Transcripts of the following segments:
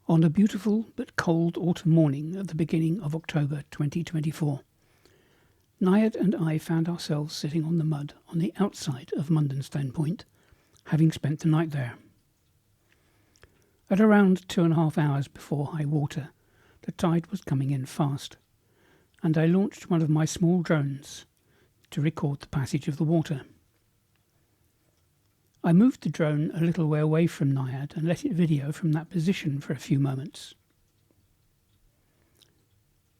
On a beautiful but cold autumn morning at the beginning of October 2024, Naiad and I found ourselves sitting on the mud on the outside of Mundon Stone Point, having spent the night there. At around 2.5 hours before high water, the tide was coming in fast, and I launched one of my small drones to record the passage of the water. I moved the drone a little way away from Naiad and let it video from that position for a few moments.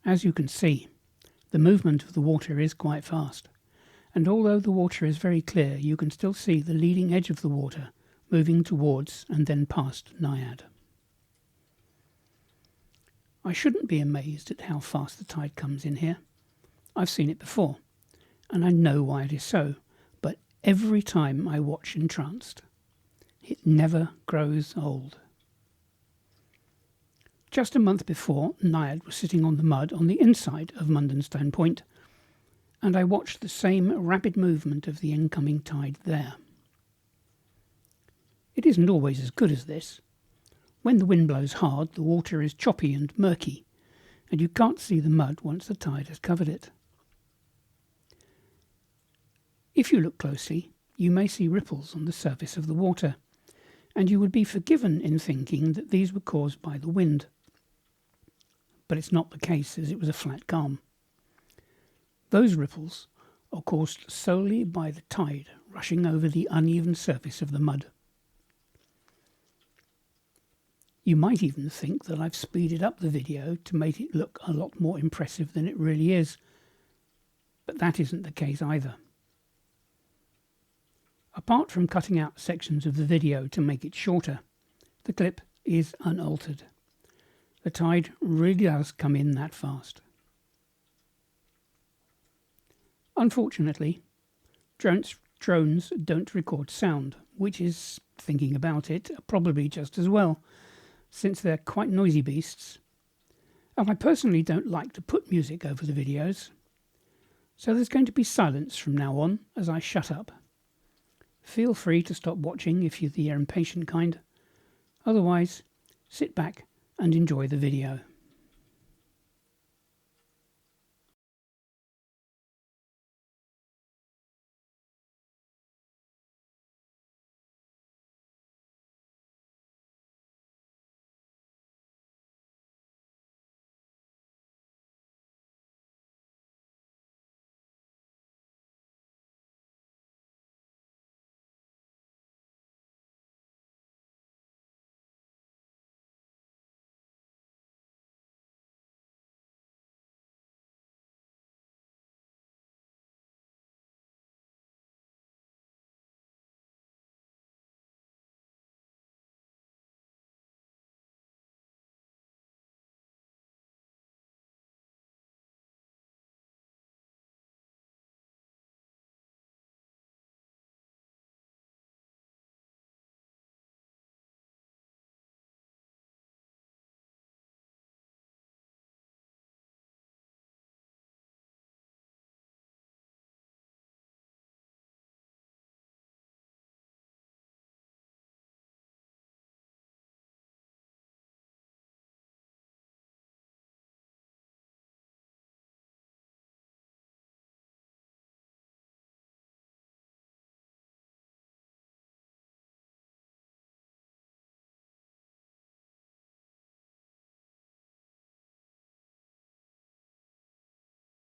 As you can see, the movement of the water is quite fast, and although the water is very clear, you can still see the leading edge of the water moving towards and then past Naiad. I shouldn't be amazed at how fast the tide comes in here. I've seen it before, and I know why it is so. Every time I watch entranced, it never grows old. Just a month before, Naiad was sitting on the mud on the inside of Mundon Stone Point, and I watched the same rapid movement of the incoming tide there. It isn't always as good as this. When the wind blows hard, the water is choppy and murky, and you can't see the mud once the tide has covered it. If you look closely, you may see ripples on the surface of the water, and you would be forgiven in thinking that these were caused by the wind. But it's not the case, as it was a flat calm. Those ripples are caused solely by the tide rushing over the uneven surface of the mud. You might even think that I've speeded up the video to make it look a lot more impressive than it really is, but that isn't the case either. Apart from cutting out sections of the video to make it shorter, the clip is unaltered. The tide really does come in that fast. Unfortunately, drones don't record sound, which is, thinking about it, probably just as well, since they're quite noisy beasts. And I personally don't like to put music over the videos, so there's going to be silence from now on as I shut up. Feel free to stop watching if you're the impatient kind. Otherwise, sit back and enjoy the video.